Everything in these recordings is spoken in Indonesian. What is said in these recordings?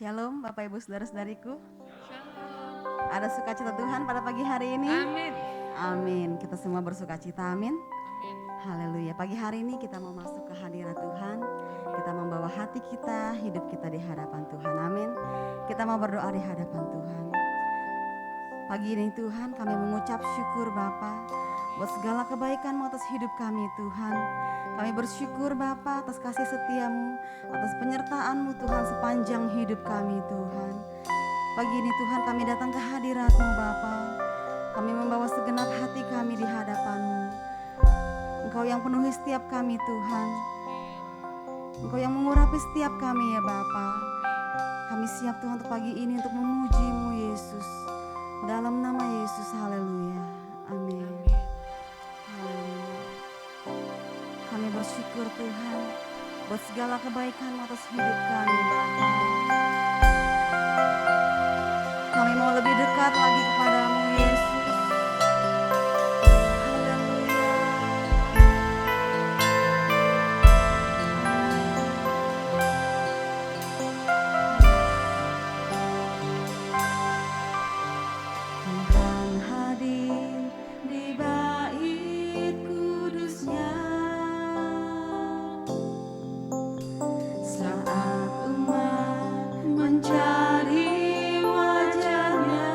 Shalom Bapak Ibu Saudara-saudariku. Shalom. Ada sukacita Tuhan pada pagi hari ini. Amin. Amin. Kita semua bersukacita. Amin. Amin. Haleluya. Pagi hari ini kita mau masuk ke hadirat Tuhan. Kita membawa hati kita, hidup kita di hadapan Tuhan. Amin. Kita mau berdoa di hadapan Tuhan. Pagi ini Tuhan kami mengucap syukur Bapa buat segala kebaikan-Mu atas hidup kami Tuhan. Kami bersyukur Bapa atas kasih setia-Mu, atas penyertaan-Mu Tuhan sepanjang hidup kami Tuhan. Pagi ini Tuhan kami datang ke hadirat-Mu Bapa. Kami membawa segenap hati kami di hadapan-Mu. Engkau yang penuhi setiap kami Tuhan. Engkau yang mengurapi setiap kami ya Bapa. Kami siap Tuhan untuk pagi ini untuk memuji-Mu Yesus. Dalam nama Yesus, haleluya. Amin. Haleluya. Kami bersyukur Tuhan buat segala kebaikan atas hidup kami Bapa. Kami mau lebih dekat lagi kepadamu Yesus. Haleluya. Tuhan hadir di bait kudus-Nya saat umat mencari wajah-Nya.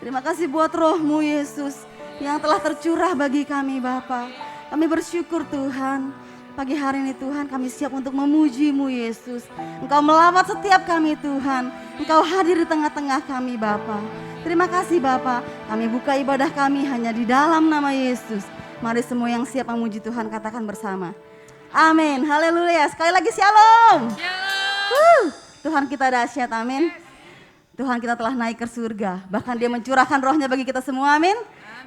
Terima kasih buat roh-Mu Yesus yang telah tercurah bagi kami Bapa. Kami bersyukur Tuhan. Pagi hari ini Tuhan kami siap untuk memuji-Mu Yesus. Engkau melawat setiap kami Tuhan. Engkau hadir di tengah-tengah kami Bapa. Terima kasih Bapa. Kami buka ibadah kami hanya di dalam nama Yesus. Mari semua yang siap memuji Tuhan katakan bersama. Amin. Haleluya. Sekali lagi shalom. Tuhan kita dahsyat. Amin. Tuhan kita telah naik ke surga. Bahkan dia mencurahkan rohnya bagi kita semua. Amin.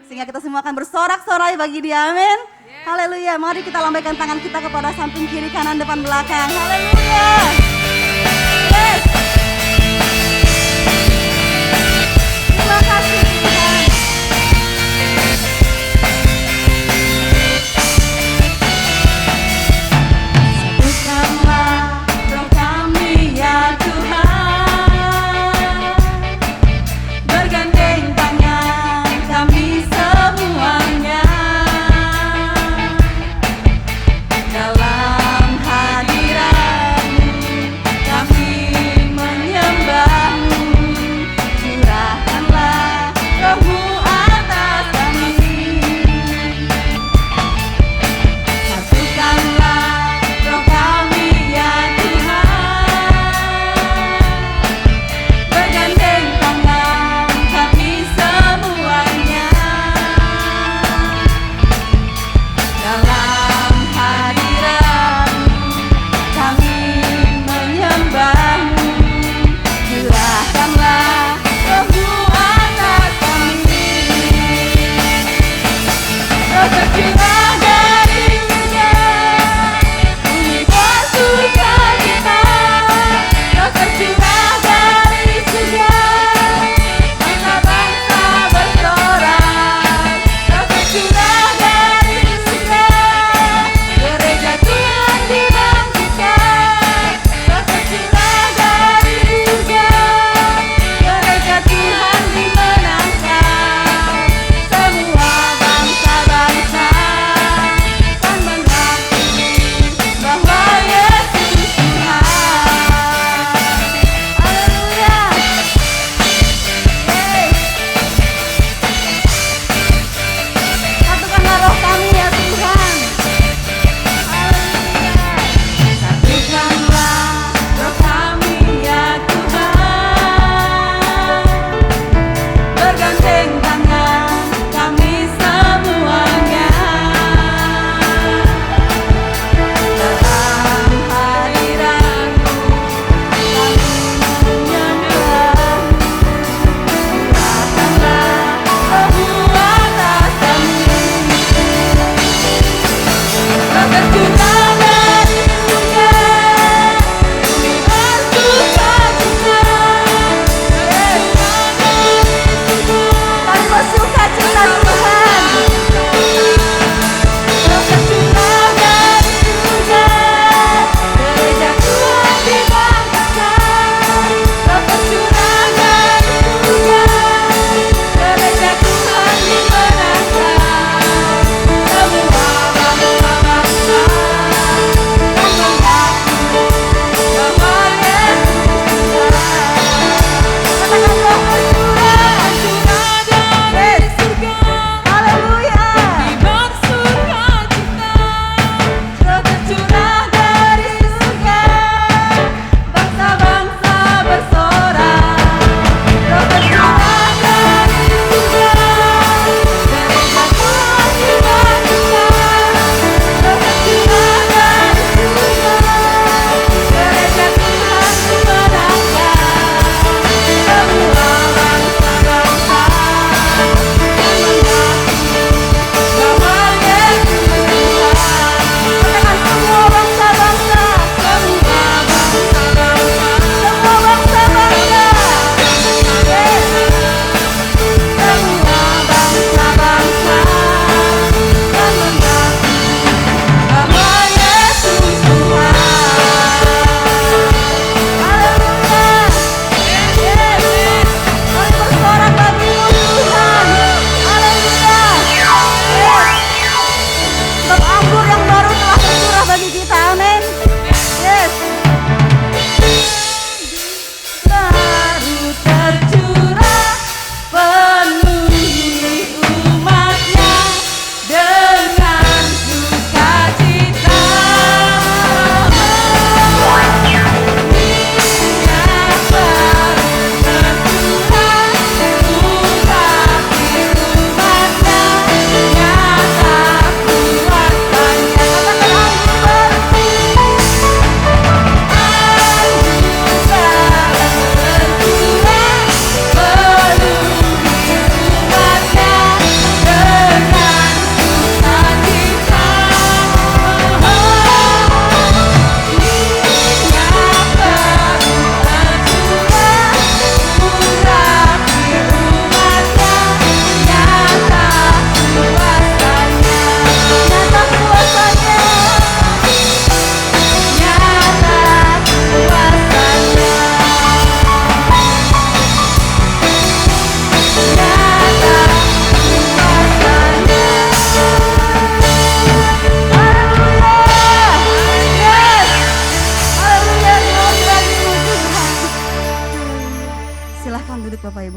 Sehingga kita semua akan bersorak-sorai bagi dia. Amin. Haleluya. Mari kita lambaikan tangan kita kepada samping kiri, kanan, depan, belakang. Haleluya. Yes. Terima kasih Tuhan. Satukanlah roh kami ya Tuhan. Bergandeng tangan kami semuanya dalam hadirat-Mu.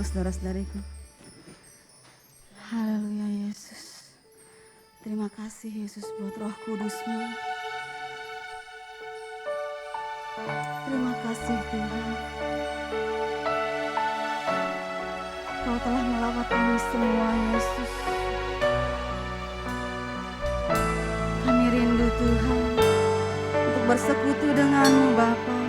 saudara-saudariku. Haleluya Yesus. Terima kasih Yesus buat Roh Kudus-Mu. Terima kasih Tuhan. Kau telah melawat kami semua Yesus. Kami rindu Tuhan untuk bersekutu dengan-Mu Bapa.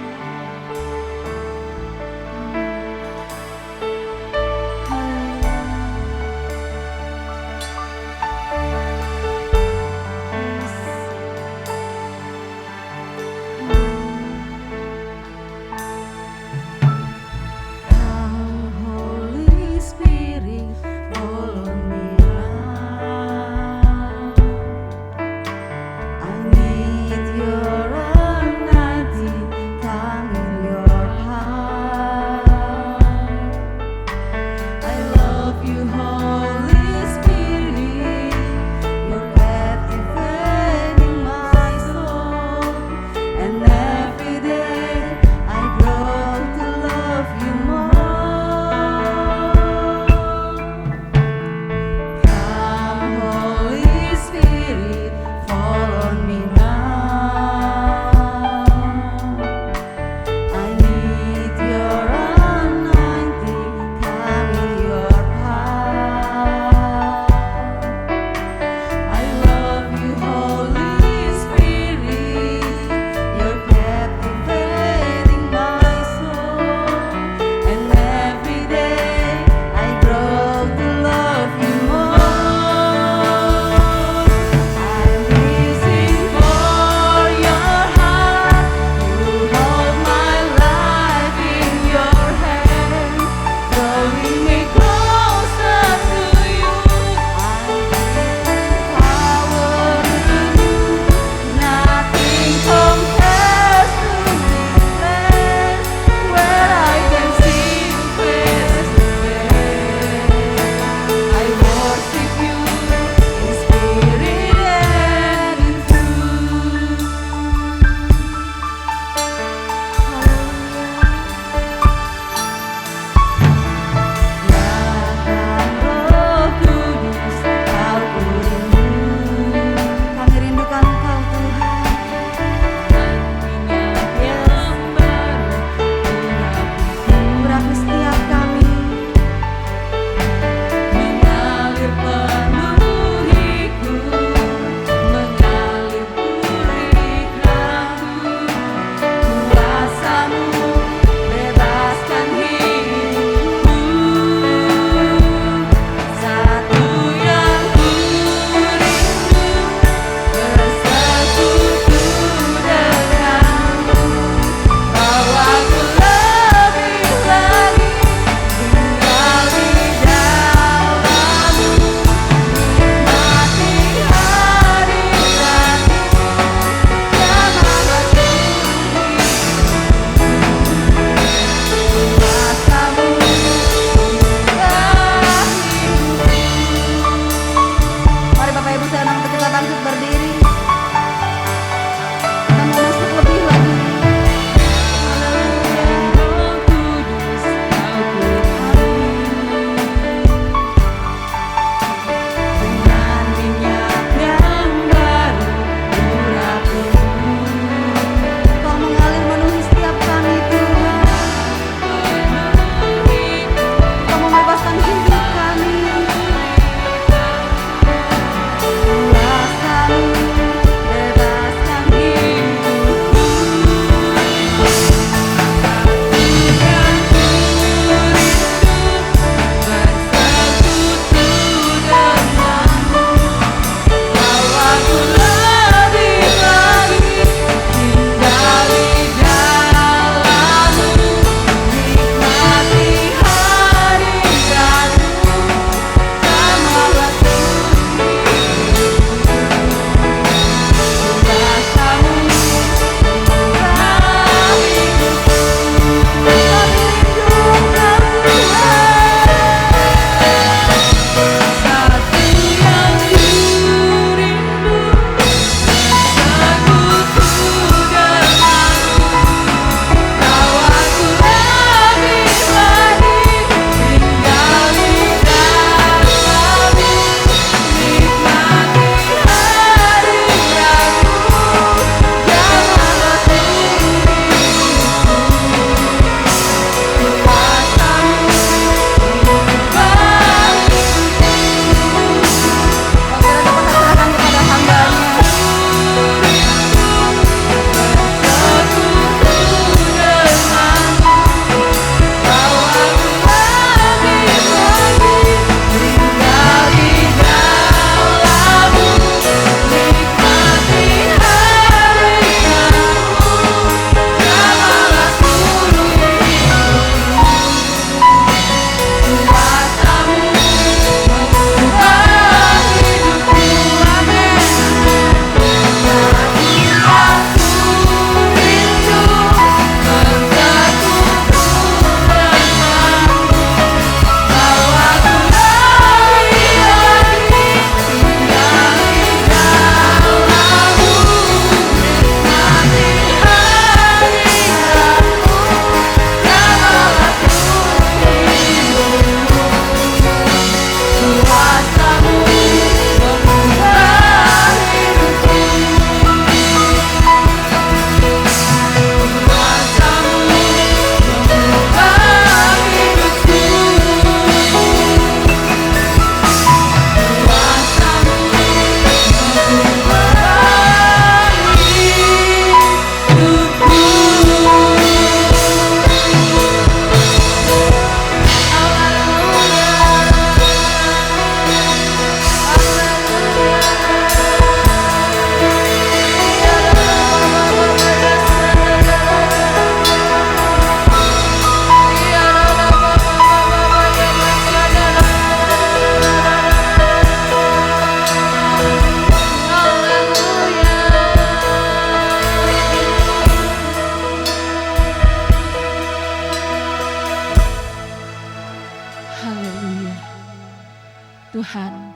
Tuhan,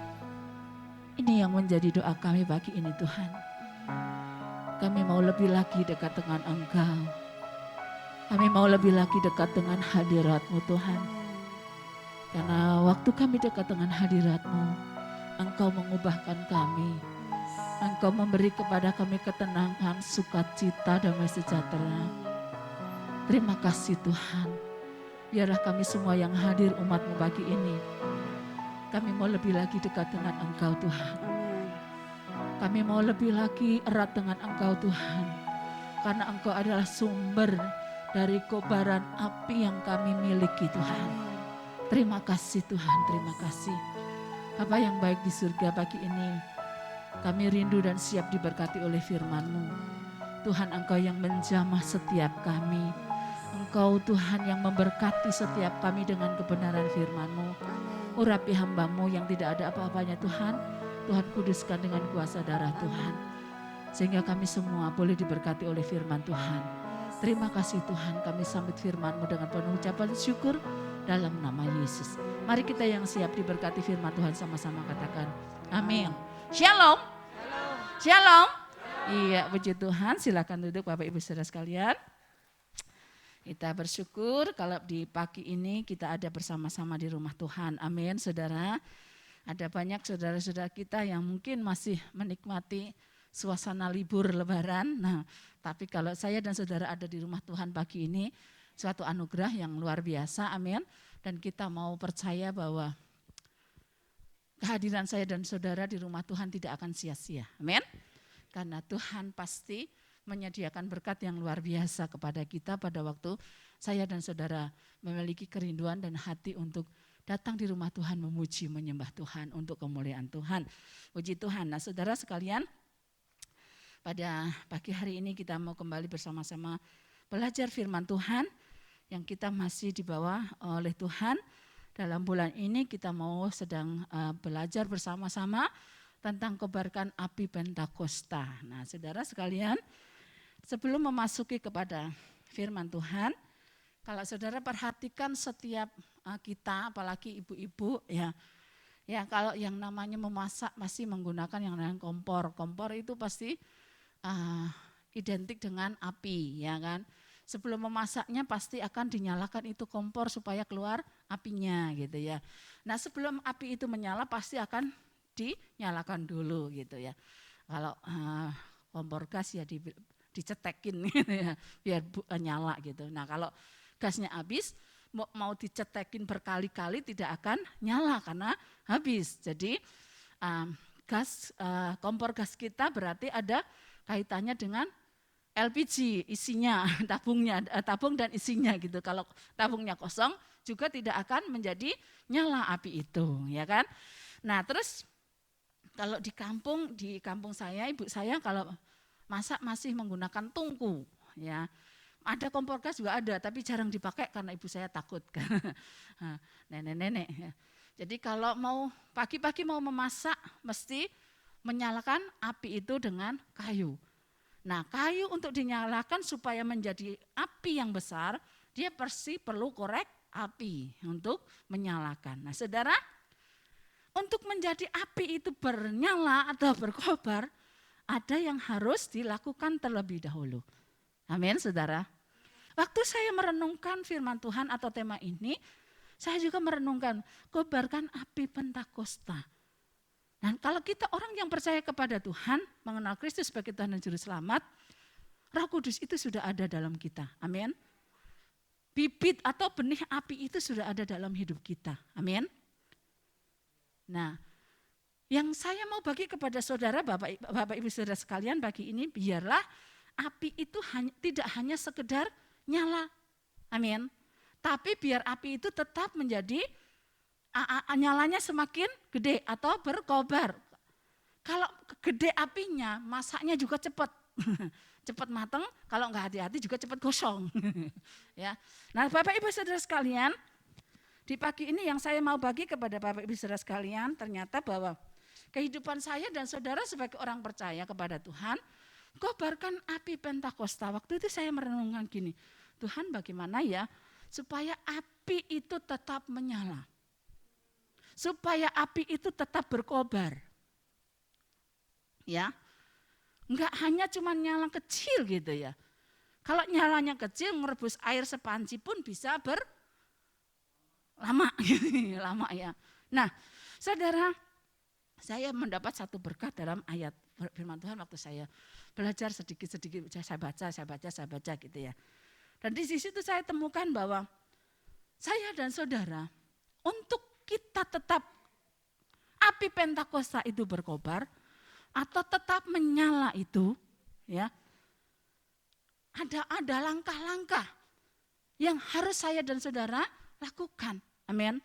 ini yang menjadi doa kami pagi ini Tuhan. Kami mau lebih lagi dekat dengan Engkau. Kami mau lebih lagi dekat dengan hadirat-Mu Tuhan. Karena waktu kami dekat dengan hadirat-Mu, Engkau mengubahkan kami. Engkau memberi kepada kami ketenangan, sukacita, damai sejahtera. Terima kasih Tuhan. Biarlah kami semua yang hadir umat-Mu pagi ini, kami mau lebih lagi dekat dengan Engkau Tuhan. Kami mau lebih lagi erat dengan Engkau Tuhan. Karena Engkau adalah sumber dari kobaran api yang kami miliki Tuhan. Terima kasih Tuhan, terima kasih. Bapa yang baik di surga pagi ini, kami rindu dan siap diberkati oleh firman-Mu. Tuhan, Engkau yang menjamah setiap kami. Engkau Tuhan yang memberkati setiap kami dengan kebenaran firman-Mu. Urapi hamba-Mu yang tidak ada apa-apanya Tuhan. Tuhan kuduskan dengan kuasa darah Tuhan. Sehingga kami semua boleh diberkati oleh firman Tuhan. Terima kasih Tuhan, kami sambut firman-Mu dengan penuh ucapan syukur dalam nama Yesus. Mari kita yang siap diberkati firman Tuhan sama-sama katakan amin. Shalom. Shalom. Iya, puji Tuhan. Silakan duduk Bapak Ibu Saudara sekalian. Kita bersyukur kalau di pagi ini kita ada bersama-sama di rumah Tuhan. Amin, Saudara. Ada banyak saudara-saudara kita yang mungkin masih menikmati suasana libur lebaran. Nah, tapi kalau saya dan saudara ada di rumah Tuhan pagi ini, suatu anugerah yang luar biasa. Amin. Dan kita mau percaya bahwa kehadiran saya dan saudara di rumah Tuhan tidak akan sia-sia. Amin. Karena Tuhan pasti menyediakan berkat yang luar biasa kepada kita pada waktu saya dan saudara memiliki kerinduan dan hati untuk datang di rumah Tuhan memuji, menyembah Tuhan untuk kemuliaan Tuhan. Puji Tuhan. Nah saudara sekalian, pada pagi hari ini kita mau kembali bersama-sama belajar firman Tuhan yang kita masih dibawa oleh Tuhan. Dalam bulan ini kita mau sedang belajar bersama-sama tentang kobarkan api Pentakosta. Nah saudara sekalian, sebelum memasuki kepada firman Tuhan, kalau saudara perhatikan setiap kita, apalagi ibu-ibu ya kalau yang namanya memasak masih menggunakan yang namanya kompor. Kompor itu pasti identik dengan api, ya kan. Sebelum memasaknya pasti akan dinyalakan itu kompor supaya keluar apinya gitu ya. Nah sebelum api itu menyala pasti akan dinyalakan dulu gitu ya. Kalau kompor gas ya dicetekin gitu ya, biar nyala gitu. Nah kalau gasnya habis, mau dicetekin berkali-kali tidak akan nyala karena habis. Jadi kompor gas kita berarti ada kaitannya dengan LPG isinya, tabung dan isinya gitu. Kalau tabungnya kosong juga tidak akan menjadi nyala api itu, ya kan? Nah, terus kalau di kampung saya, ibu saya kalau masak masih menggunakan tungku, ya. Ada kompor gas juga ada, tapi jarang dipakai karena ibu saya takut. Nenek-nenek. Ya. Jadi kalau mau pagi-pagi mau memasak, mesti menyalakan api itu dengan kayu. Nah kayu untuk dinyalakan supaya menjadi api yang besar, dia perlu korek api untuk menyalakan. Nah saudara, untuk menjadi api itu bernyala atau berkobar, ada yang harus dilakukan terlebih dahulu. Amin saudara. Waktu saya merenungkan firman Tuhan atau tema ini, saya juga merenungkan kobarkan api Pentakosta. Dan kalau kita orang yang percaya kepada Tuhan, mengenal Kristus sebagai Tuhan dan Juru Selamat, Roh Kudus itu sudah ada dalam kita. Amin. Bibit atau benih api itu sudah ada dalam hidup kita. Amin. Nah, yang saya mau bagi kepada saudara, Bapak Ibu Saudara sekalian pagi ini, biarlah api itu tidak hanya sekedar nyala, amin. Tapi biar api itu tetap menjadi, nyalanya semakin gede atau berkobar. Kalau gede apinya, masaknya juga cepat. Cepat matang, kalau enggak hati-hati juga cepat gosong. Ya. Nah Bapak Ibu Saudara sekalian, di pagi ini yang saya mau bagi kepada Bapak Ibu Saudara sekalian, ternyata bahwa kehidupan saya dan saudara sebagai orang percaya kepada Tuhan, kobarkan api Pentakosta. Waktu itu saya merenungkan gini, Tuhan bagaimana ya supaya api itu tetap menyala. supaya api itu tetap berkobar. Ya. Enggak hanya cuma nyala kecil gitu ya. Kalau nyalanya kecil, merebus air sepanci pun bisa lama lama ya. Nah, saudara, saya mendapat satu berkat dalam ayat firman Tuhan waktu saya belajar sedikit-sedikit, saya baca gitu ya. Dan di situ saya temukan bahwa saya dan saudara, untuk kita tetap api Pentakosta itu berkobar atau tetap menyala itu, ya, ada langkah-langkah yang harus saya dan saudara lakukan. Amin.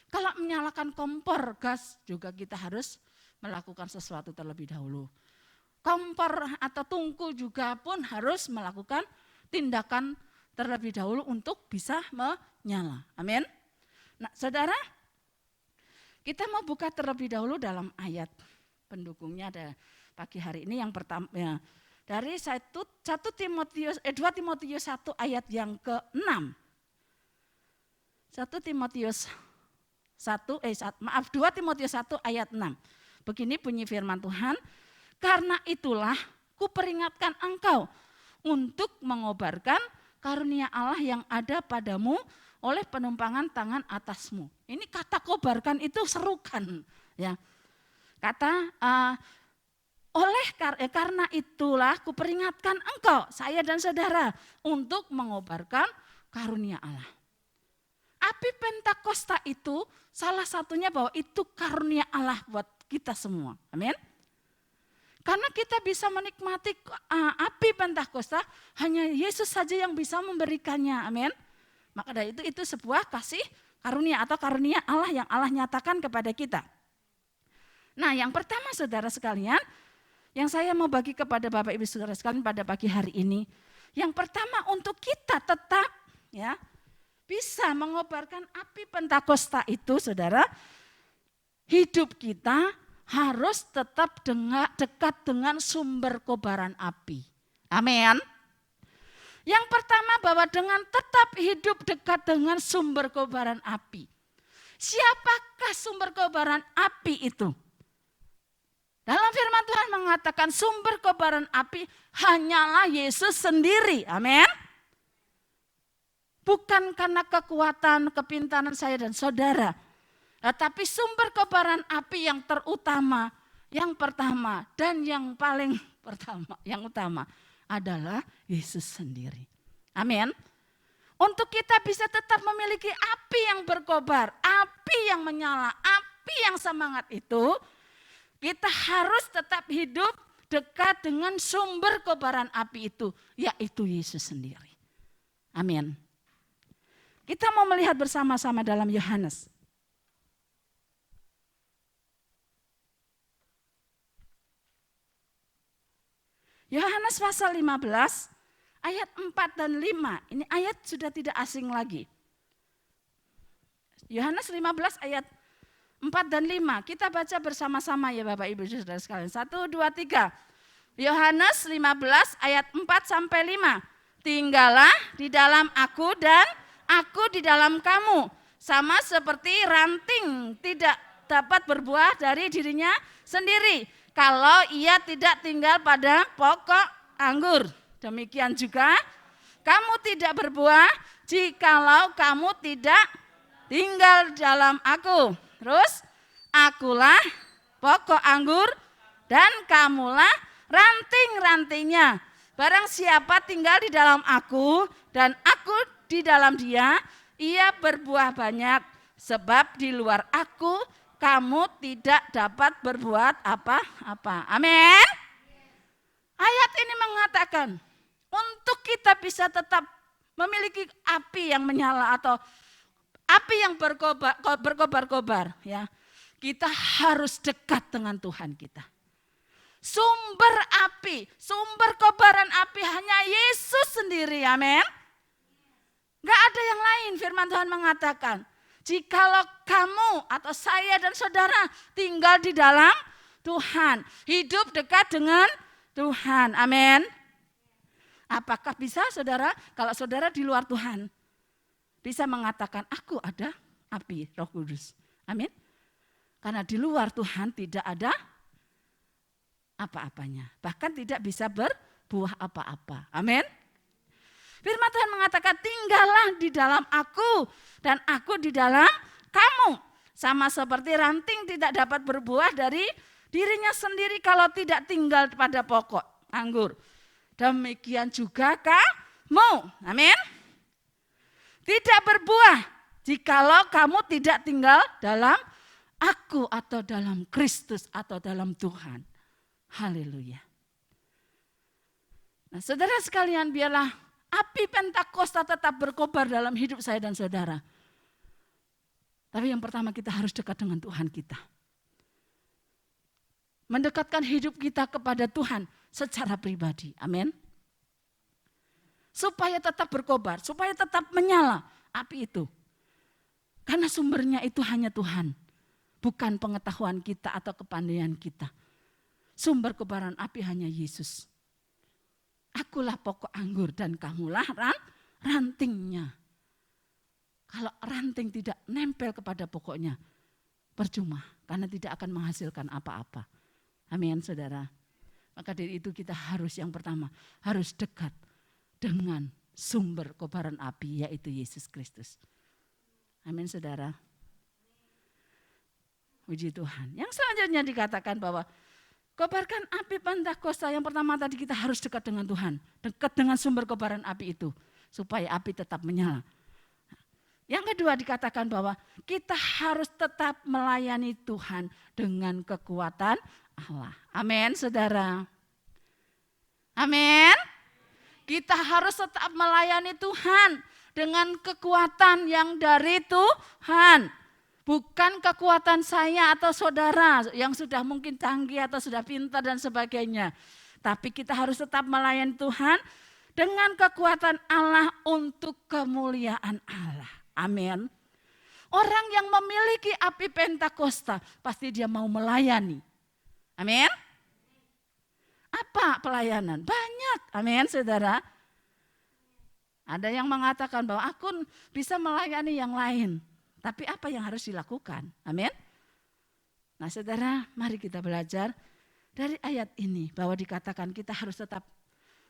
Kalau menyalakan kompor gas juga kita harus melakukan sesuatu terlebih dahulu. Kompor atau tungku juga pun harus melakukan tindakan terlebih dahulu untuk bisa menyala. Amin. Nah, saudara, kita mau buka terlebih dahulu dalam ayat pendukungnya ada pagi hari ini yang pertama ya. Dari 2 Timotius 1 ayat yang ke-6. 2 Timotius 1 ayat 6. Begini bunyi firman Tuhan, karena itulah kuperingatkan engkau untuk mengobarkan karunia Allah yang ada padamu oleh penumpangan tangan atasmu. Ini kata kobarkan itu serukan, ya. Kata karena itulah kuperingatkan engkau, saya dan saudara, untuk mengobarkan karunia Allah. Api Pentakosta itu salah satunya bahwa itu karunia Allah buat kita semua. Amin. Karena kita bisa menikmati api Pentakosta, hanya Yesus saja yang bisa memberikannya. Amin. Maka dari itu sebuah kasih karunia atau karunia Allah yang Allah nyatakan kepada kita. Nah, yang pertama saudara sekalian, yang saya mau bagi kepada Bapak Ibu saudara sekalian pada pagi hari ini, yang pertama untuk kita tetap ya bisa mengobarkan api Pentakosta itu, saudara, hidup kita harus tetap dekat dengan sumber kobaran api. Amin. Yang pertama bahwa dengan tetap hidup dekat dengan sumber kobaran api. Siapakah sumber kobaran api itu? Dalam firman Tuhan mengatakan sumber kobaran api hanyalah Yesus sendiri. Amin. Bukan karena kekuatan, kepintaran saya dan saudara. Tetapi sumber kobaran api yang terutama, yang pertama dan yang paling yang utama adalah Yesus sendiri. Amin. Untuk kita bisa tetap memiliki api yang berkobar, api yang menyala, api yang semangat itu, kita harus tetap hidup dekat dengan sumber kobaran api itu, yaitu Yesus sendiri. Amin. Kita mau melihat bersama-sama dalam Yohanes. Yohanes pasal 15 ayat 4 dan 5. Ini ayat sudah tidak asing lagi. Yohanes 15 ayat 4 dan 5. Kita baca bersama-sama ya Bapak Ibu Saudara sekalian. 1, 2, 3. Yohanes 15 ayat 4 sampai 5. Tinggallah di dalam aku dan aku di dalam kamu. Sama seperti ranting tidak dapat berbuah dari dirinya sendiri kalau ia tidak tinggal pada pokok anggur. Demikian juga kamu tidak berbuah jikalau kamu tidak tinggal dalam aku. Terus, akulah pokok anggur dan kamulah ranting-rantingnya. Barang siapa tinggal di dalam aku dan aku di dalam dia, ia berbuah banyak. Sebab di luar aku, kamu tidak dapat berbuat apa-apa. Amin. Ayat ini mengatakan, untuk kita bisa tetap memiliki api yang menyala atau api yang berkobar-kobar, ya, kita harus dekat dengan Tuhan kita. Sumber api, sumber kobaran api hanya Yesus sendiri, amin. Gak ada yang lain, firman Tuhan mengatakan, jikalau kamu atau saya dan saudara tinggal di dalam Tuhan, hidup dekat dengan Tuhan, amin. Apakah bisa saudara, kalau saudara di luar Tuhan, bisa mengatakan, aku ada api Roh Kudus. Amin. Karena di luar Tuhan tidak ada apa-apanya. Bahkan tidak bisa berbuah apa-apa. Amin. Firman Tuhan mengatakan, tinggallah di dalam aku dan aku di dalam kamu. Sama seperti ranting tidak dapat berbuah dari dirinya sendiri kalau tidak tinggal pada pokok anggur. Demikian juga kamu. Amin. Tidak berbuah jikalau kamu tidak tinggal dalam aku atau dalam Kristus atau dalam Tuhan. Haleluya. Nah, saudara sekalian, biarlah api Pentakosta tetap berkobar dalam hidup saya dan saudara. Tapi yang pertama kita harus dekat dengan Tuhan kita. Mendekatkan hidup kita kepada Tuhan secara pribadi. Amin. Supaya tetap berkobar, supaya tetap menyala api itu. Karena sumbernya itu hanya Tuhan. Bukan pengetahuan kita atau kepandaian kita. Sumber kobaran api hanya Yesus. Akulah pokok anggur dan kamulah rantingnya. Kalau ranting tidak nempel kepada pokoknya, percuma. Karena tidak akan menghasilkan apa-apa. Amin, saudara. Maka dari itu kita harus yang pertama, harus dekat dengan sumber kobaran api, yaitu Yesus Kristus. Amin, saudara. Puji Tuhan. Yang selanjutnya dikatakan bahwa kobarkan api Pentakosta. Yang pertama tadi kita harus dekat dengan Tuhan. Dekat dengan sumber kobaran api itu. Supaya api tetap menyala. Yang kedua dikatakan bahwa kita harus tetap melayani Tuhan dengan kekuatan Allah. Amin, saudara. Amin. Kita harus tetap melayani Tuhan dengan kekuatan yang dari Tuhan. Bukan kekuatan saya atau saudara yang sudah mungkin canggih atau sudah pintar dan sebagainya. Tapi kita harus tetap melayani Tuhan dengan kekuatan Allah untuk kemuliaan Allah. Amin. Orang yang memiliki api Pentakosta pasti dia mau melayani. Amin. Apa pelayanan? Banyak. Amin, saudara. Ada yang mengatakan bahwa aku bisa melayani yang lain. Tapi apa yang harus dilakukan? Amin. Nah, saudara, mari kita belajar dari ayat ini bahwa dikatakan kita harus tetap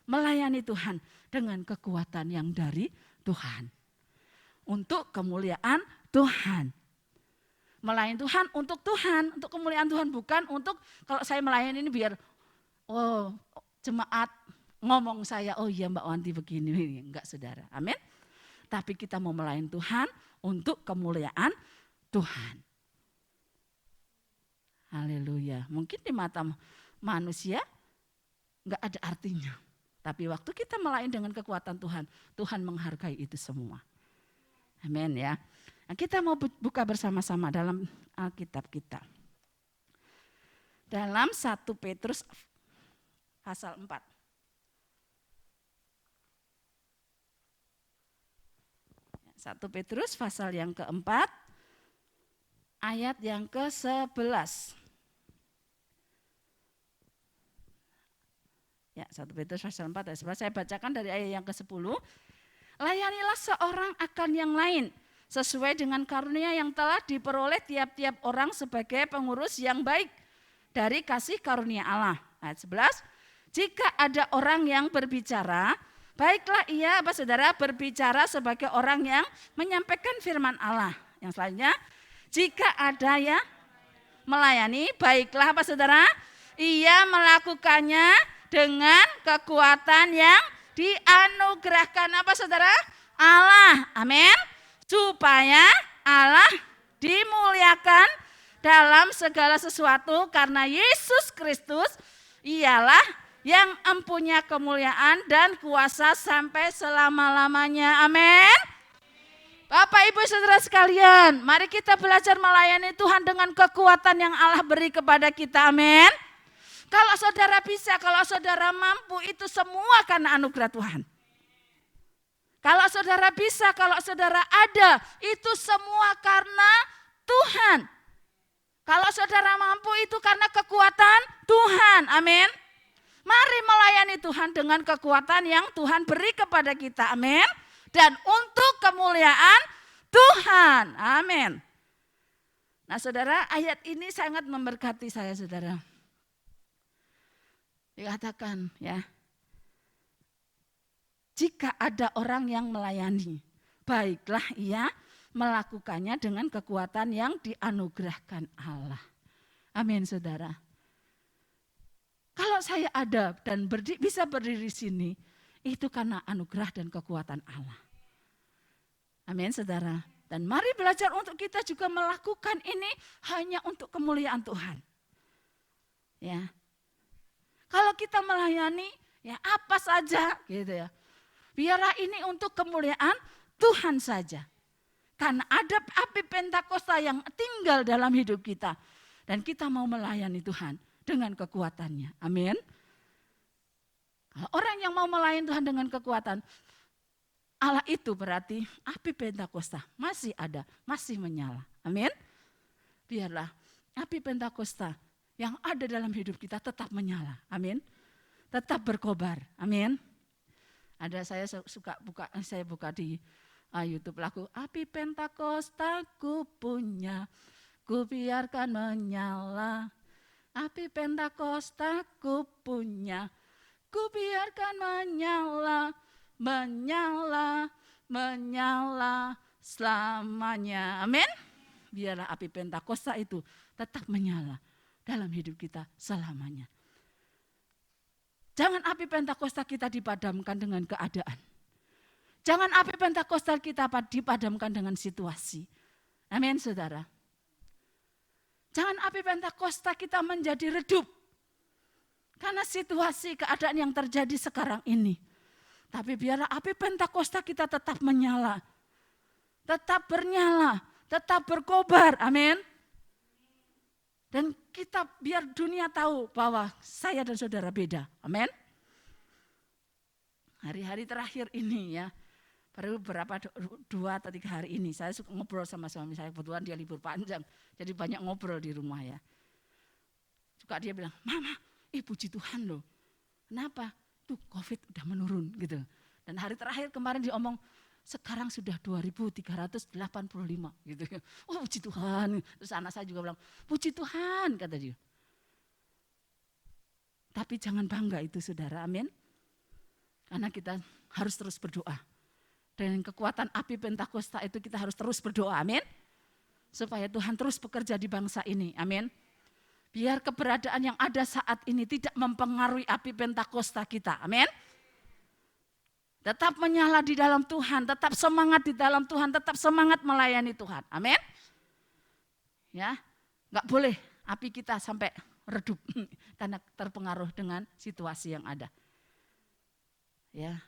melayani Tuhan dengan kekuatan yang dari Tuhan. Untuk kemuliaan Tuhan. Melayani Tuhan untuk Tuhan, untuk kemuliaan Tuhan, bukan untuk kalau saya melayani ini biar jemaat ngomong saya, oh iya Mbak Wanti begini, enggak, saudara. Amin. Tapi kita mau melayani Tuhan untuk kemuliaan Tuhan. Haleluya. Mungkin di mata manusia enggak ada artinya. Tapi waktu kita melayani dengan kekuatan Tuhan, Tuhan menghargai itu semua. Amin ya. Nah, kita mau buka bersama-sama dalam Alkitab kita. Dalam 1 Petrus pasal 4. 1 Petrus pasal yang keempat, ayat yang ke-11. Ya, 1 Petrus pasal 4 ayat 11, saya bacakan dari ayat yang ke-10. Layanilah seorang akan yang lain, sesuai dengan karunia yang telah diperoleh tiap-tiap orang sebagai pengurus yang baik dari kasih karunia Allah. Ayat 11, jika ada orang yang berbicara, baiklah ia, saudara, berbicara sebagai orang yang menyampaikan firman Allah. Yang selanjutnya, jika ada yang melayani, baiklah saudara, ia melakukannya dengan kekuatan yang dianugerahkan saudara? Allah. Amin. Supaya Allah dimuliakan dalam segala sesuatu karena Yesus Kristus ialah yang empunya kemuliaan dan kuasa sampai selama-lamanya. Amin. Bapak, Ibu, Saudara sekalian, mari kita belajar melayani Tuhan dengan kekuatan yang Allah beri kepada kita. Amin. Kalau saudara bisa, kalau saudara mampu, itu semua karena anugerah Tuhan. Kalau saudara bisa, kalau saudara ada, itu semua karena Tuhan. Kalau saudara mampu, itu karena kekuatan Tuhan. Amin. Mari melayani Tuhan dengan kekuatan yang Tuhan beri kepada kita. Amin. Dan untuk kemuliaan Tuhan. Amin. Nah saudara, ayat ini sangat memberkati saya saudara. Dikatakan ya, jika ada orang yang melayani, baiklah ia melakukannya dengan kekuatan yang dianugerahkan Allah. Amin saudara. Kalau saya ada dan bisa berdiri di sini, itu karena anugerah dan kekuatan Allah. Amin saudara. Dan mari belajar untuk kita juga melakukan ini hanya untuk kemuliaan Tuhan. Ya. Kalau kita melayani, ya apa saja gitu ya. Biarlah ini untuk kemuliaan Tuhan saja. Karena ada api Pentakosta yang tinggal dalam hidup kita. Dan kita mau melayani Tuhan dengan kekuatannya. Amin. Kalau orang yang mau melayani Tuhan dengan kekuatan Allah itu berarti api Pentakosta masih ada, masih menyala. Amin. Biarlah api Pentakosta yang ada dalam hidup kita tetap menyala. Amin. Tetap berkobar. Amin. Ada saya buka di YouTube lagu api Pentakosta ku punya, ku biarkan menyala. Api Pentakosta ku punya, ku biarkan menyala. Menyala, menyala selamanya. Amin. Biarlah api Pentakosta itu tetap menyala dalam hidup kita selamanya. Jangan api Pentakosta kita dipadamkan dengan keadaan. Jangan api Pentakosta kita dipadamkan dengan situasi. Amin saudara. Jangan api Pentakosta kita menjadi redup. Karena situasi keadaan yang terjadi sekarang ini. Tapi biarlah api Pentakosta kita tetap menyala. Tetap bernyala, tetap berkobar. Amin. Dan kita biar dunia tahu bahwa saya dan saudara beda. Amin. Hari-hari terakhir ini ya, baru beberapa 2 atau 3 hari ini saya suka ngobrol sama suami saya. Kebetulan dia libur panjang, jadi banyak ngobrol di rumah ya. Suka dia bilang, Mama, puji Tuhan loh. Kenapa? Tuh COVID udah menurun gitu. Dan hari terakhir kemarin diomong sekarang sudah 2.385 gitu. Oh puji Tuhan. Terus anak saya juga bilang puji Tuhan kata dia. Tapi jangan bangga itu saudara, amin. Karena kita harus terus berdoa. Dengan kekuatan api Pentakosta itu kita harus terus berdoa, amin. Supaya Tuhan terus bekerja di bangsa ini, amin. Biar keberadaan yang ada saat ini tidak mempengaruhi api Pentakosta kita. Amin. Tetap menyala di dalam Tuhan, tetap semangat di dalam Tuhan, tetap semangat melayani Tuhan. Amin. Ya, enggak boleh api kita sampai redup karena terpengaruh dengan situasi yang ada. Ya.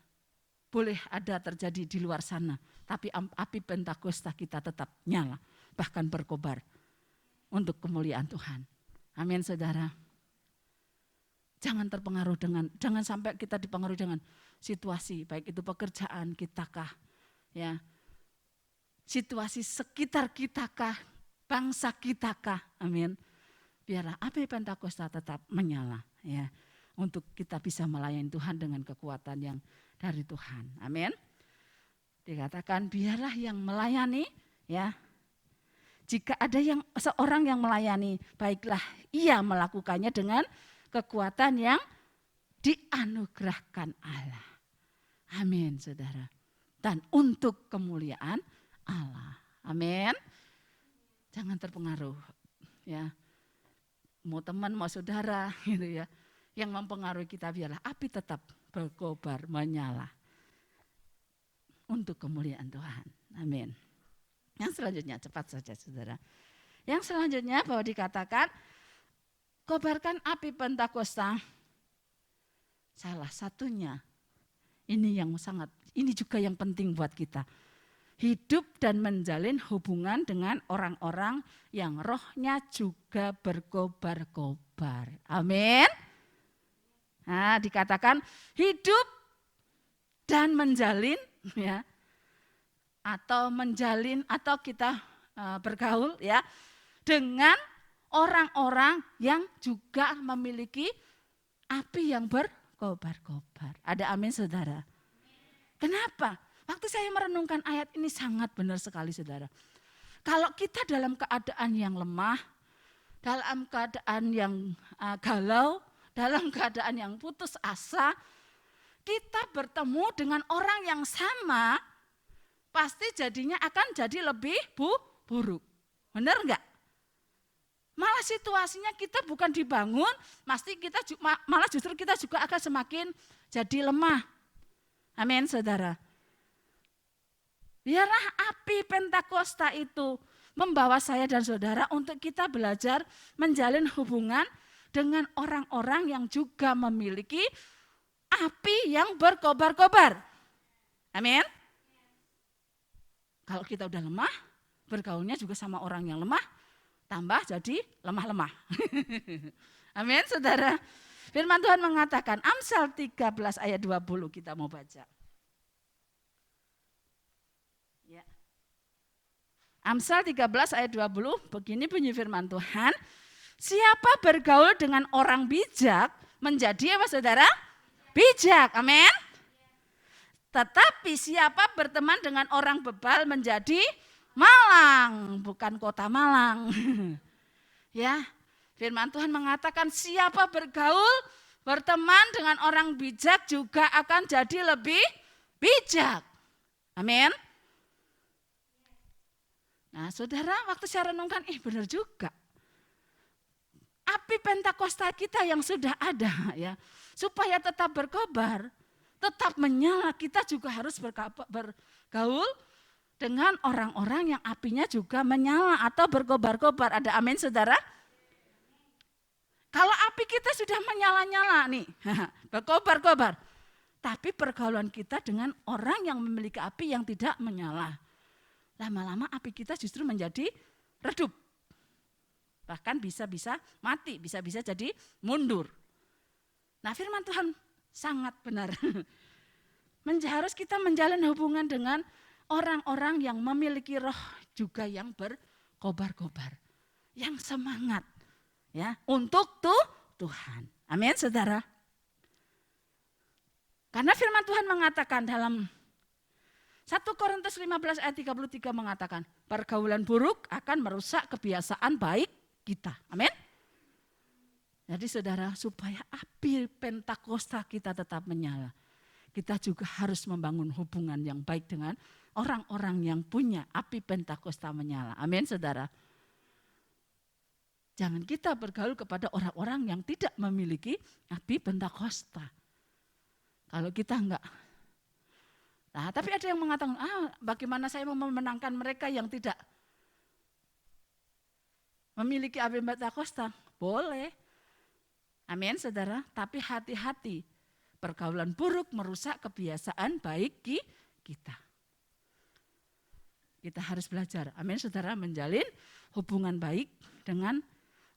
Boleh ada terjadi di luar sana, tapi api Pentakosta kita tetap nyala, bahkan berkobar untuk kemuliaan Tuhan. Amin saudara. Jangan terpengaruh jangan sampai kita dipengaruhi dengan situasi, baik itu pekerjaan kita kah, ya, situasi sekitar kita kah, bangsa kita kah, amin. Biarlah api Pentakosta tetap menyala, ya, untuk kita bisa melayani Tuhan dengan kekuatan yang dari Tuhan, amin. Dikatakan biarlah yang melayani, ya. Jika ada seorang yang melayani, baiklah ia melakukannya dengan kekuatan yang dianugerahkan Allah. Amin, saudara. Dan untuk kemuliaan Allah. Amin. Jangan terpengaruh, ya. Mau teman, mau saudara, gitu ya. Yang mempengaruhi kita biarlah api tetap berkobar, menyala. Untuk kemuliaan Tuhan. Amin. Yang selanjutnya, cepat saja saudara. Yang selanjutnya bahwa dikatakan, kobarkan api Pentakosta. Salah satunya, ini juga yang penting buat kita. Hidup dan menjalin hubungan dengan orang-orang yang rohnya juga berkobar-kobar. Amin. Nah, dikatakan hidup dan menjalin, ya, atau menjalin atau kita bergaul, ya, dengan orang-orang yang juga memiliki api yang berkobar-kobar. Ada amin saudara? Kenapa? Waktu saya merenungkan ayat ini sangat benar sekali saudara. Kalau kita dalam keadaan yang lemah, dalam keadaan yang galau, dalam keadaan yang putus asa, kita bertemu dengan orang yang sama, pasti jadinya akan jadi lebih buruk. Benar enggak? Malah situasinya kita bukan dibangun, malah justru kita juga akan semakin jadi lemah. Amin, saudara. Biarlah api Pentakosta itu membawa saya dan saudara untuk kita belajar menjalin hubungan dengan orang-orang yang juga memiliki api yang berkobar-kobar. Amin. Kalau kita udah lemah, bergaulnya juga sama orang yang lemah, tambah jadi lemah-lemah. Amin, saudara. Firman Tuhan mengatakan, Amsal 13 ayat 20 kita mau baca. Ya. Amsal 13 ayat 20, begini bunyi firman Tuhan. Siapa bergaul dengan orang bijak menjadi apa saudara? Bijak, amin. Tetapi siapa berteman dengan orang bebal menjadi malang, bukan kota Malang. Ya, firman Tuhan mengatakan siapa bergaul, berteman dengan orang bijak juga akan jadi lebih bijak. Amin. Nah, saudara, waktu saya renungkan, benar juga. Api Pentakosta kita yang sudah ada ya, supaya tetap berkobar, tetap menyala, kita juga harus bergaul dengan orang-orang yang apinya juga menyala atau berkobar-kobar. Ada amin, saudara? Kalau api kita sudah menyala-nyala nih, berkobar-kobar, tapi pergaulan kita dengan orang yang memiliki api yang tidak menyala, lama-lama api kita justru menjadi redup. Bahkan bisa-bisa mati, bisa-bisa jadi mundur. Nah, firman Tuhan sangat benar. Harus kita menjalin hubungan dengan orang-orang yang memiliki roh juga yang berkobar-kobar. Yang semangat ya untuk Tuhan. Amin, saudara. Karena firman Tuhan mengatakan dalam 1 Korintus 15 ayat 33 mengatakan, pergaulan buruk akan merusak kebiasaan baik kita. Amin. Jadi saudara, supaya api Pentakosta kita tetap menyala, kita juga harus membangun hubungan yang baik dengan orang-orang yang punya api Pentakosta menyala. Amin, saudara. Jangan kita bergaul kepada orang-orang yang tidak memiliki api Pentakosta. Kalau kita enggak. Nah, tapi ada yang mengatakan, bagaimana saya mau memenangkan mereka yang tidak memiliki api Pentakosta? Boleh. Amin, saudara. Tapi hati-hati, pergaulan buruk merusak kebiasaan baik kita. Kita harus belajar, amin, saudara, menjalin hubungan baik dengan